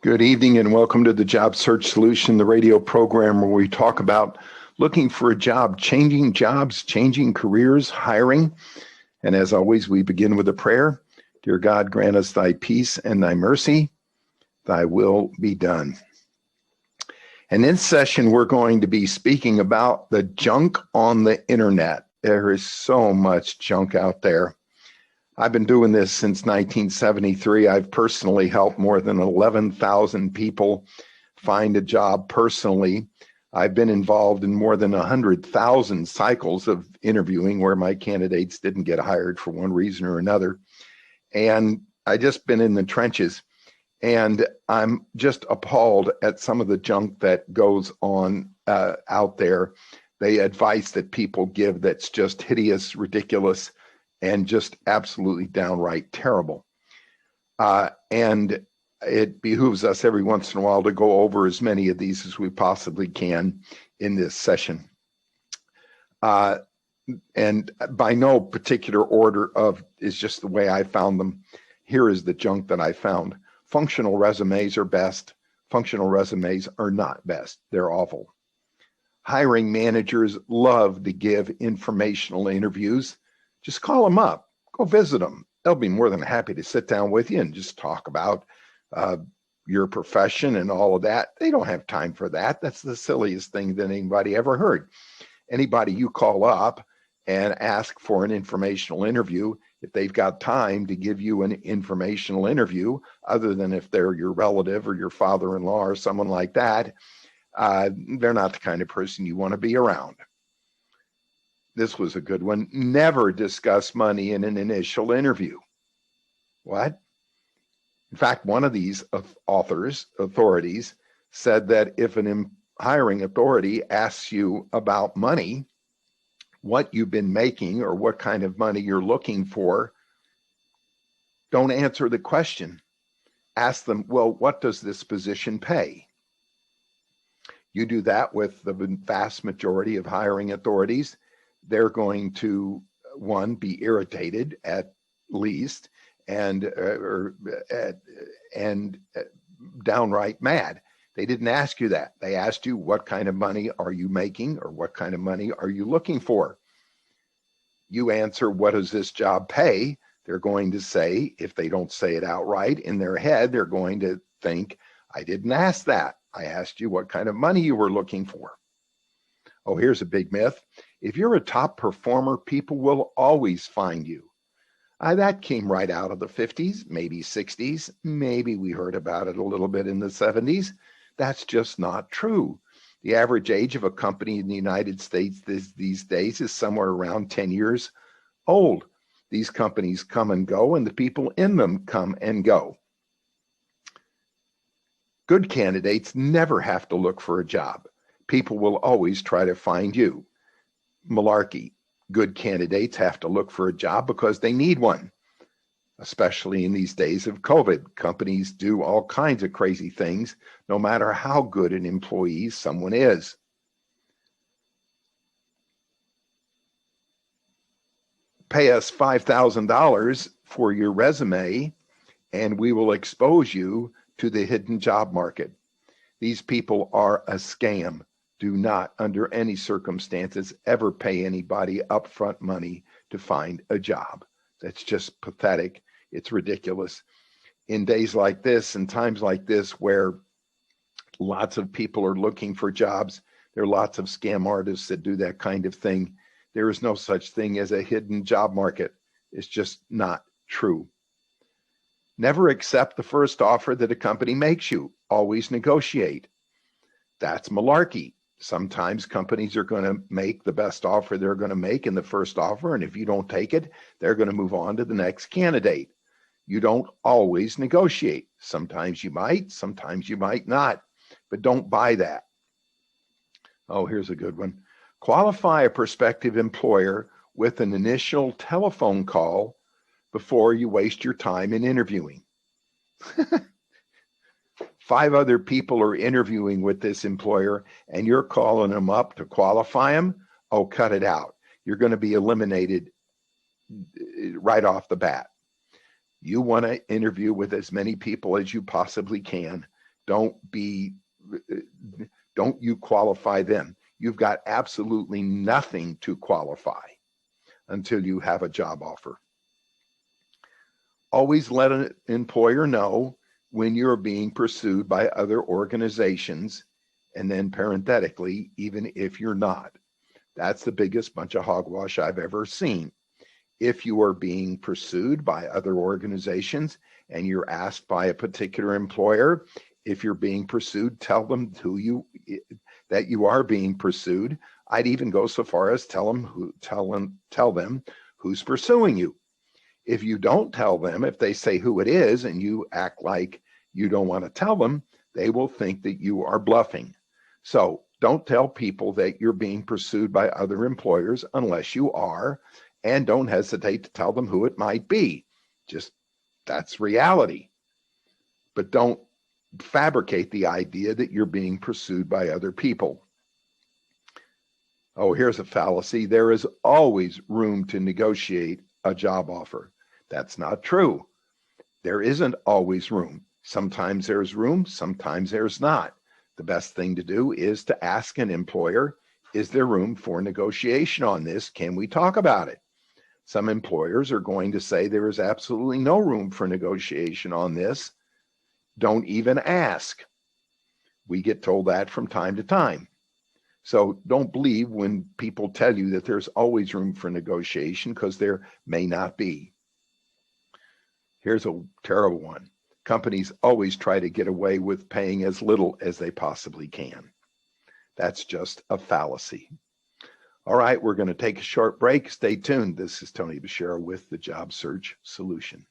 Good evening and welcome to the Job Search Solution, the radio program where we talk about looking for a job, changing jobs, changing careers, hiring. And as always, we begin with a prayer. Dear God, grant us thy peace and thy mercy. Thy will be done. And in this session, we're going to be speaking about the junk on the internet. There is so much junk out there. I've been doing this since 1973. I've personally helped more than 11,000 people find a job personally. I've been involved in more than 100,000 cycles of interviewing where my candidates didn't get hired for one reason or another. And I just been in the trenches, and I'm just appalled at some of the junk that goes on out there. The advice that people give that's just hideous, ridiculous, and just absolutely downright terrible. And it behooves us every once in a while to go over as many of these as we possibly can in this session. And by no particular order of is just the way I found them. Here is the junk that I found. Functional resumes are best. Functional resumes are not best. They're awful. Hiring managers love to give informational interviews. Just call them up, go visit them. They'll be more than happy to sit down with you and just talk about your profession and all of that. They don't have time for that. That's the silliest thing that anybody ever heard. Anybody you call up and ask for an informational interview, if they've got time to give you an informational interview, other than if they're your relative or your father-in-law or someone like that, they're not the kind of person you want to be around. This was a good one. Never discuss money in an initial interview. What? In fact, one of these authorities, said that if an hiring authority asks you about money, what you've been making or what kind of money you're looking for, don't answer the question. Ask them, well, what does this position pay? You do that with the vast majority of hiring authorities. They're going to, one, be irritated at least, and downright mad. They didn't ask you that. They asked you, what kind of money are you making, or what kind of money are you looking for? You answer, what does this job pay? They're going to say, if they don't say it outright, in their head, they're going to think, I didn't ask that. I asked you what kind of money you were looking for. Oh, here's a big myth. If you're a top performer, people will always find you. That came right out of the 50s, maybe 60s. Maybe we heard about it a little bit in the 70s. That's just not true. The average age of a company in the United States these days is somewhere around 10 years old. These companies come and go, and the people in them come and go. Good candidates never have to look for a job. People will always try to find you. Malarkey. Good candidates have to look for a job because they need one, especially in these days of COVID. Companies do all kinds of crazy things, no matter how good an employee someone is. Pay us $5,000 for your resume, and we will expose you to the hidden job market. These people are a scam. Do not, under any circumstances, ever pay anybody upfront money to find a job. That's just pathetic. It's ridiculous. In days like this and times like this where lots of people are looking for jobs, there are lots of scam artists that do that kind of thing. There is no such thing as a hidden job market. It's just not true. Never accept the first offer that a company makes you. Always negotiate. That's malarkey. Sometimes companies are going to make the best offer they're going to make in the first offer, and if you don't take it, they're going to move on to the next candidate. You don't always negotiate. Sometimes you might not, but don't buy that. Oh, here's a good one. Qualify a prospective employer with an initial telephone call before you waste your time in interviewing. 5 other people are interviewing with this employer and you're calling them up to qualify them. Oh, cut it out. You're going to be eliminated right off the bat. You want to interview with as many people as you possibly can. Don't you qualify them. You've got absolutely nothing to qualify until you have a job offer. Always let an employer know when you're being pursued by other organizations, and then parenthetically, even if you're not. That's the biggest bunch of hogwash I've ever seen. If you are being pursued by other organizations and you're asked by a particular employer, if you're being pursued, tell them that you are being pursued. I'd even go so far as tell them who's pursuing you. If you don't tell them, if they say who it is and you act like you don't want to tell them, they will think that you are bluffing. So don't tell people that you're being pursued by other employers unless you are, and don't hesitate to tell them who it might be. Just that's reality. But don't fabricate the idea that you're being pursued by other people. Oh, here's a fallacy. There is always room to negotiate a job offer. That's not true. There isn't always room. Sometimes there's room, sometimes there's not. The best thing to do is to ask an employer, is there room for negotiation on this? Can we talk about it? Some employers are going to say there is absolutely no room for negotiation on this. Don't even ask. We get told that from time to time. So don't believe when people tell you that there's always room for negotiation, because there may not be. Here's a terrible one. Companies always try to get away with paying as little as they possibly can. That's just a fallacy. All right, we're going to take a short break. Stay tuned. This is Tony Bashara with the Job Search Solution.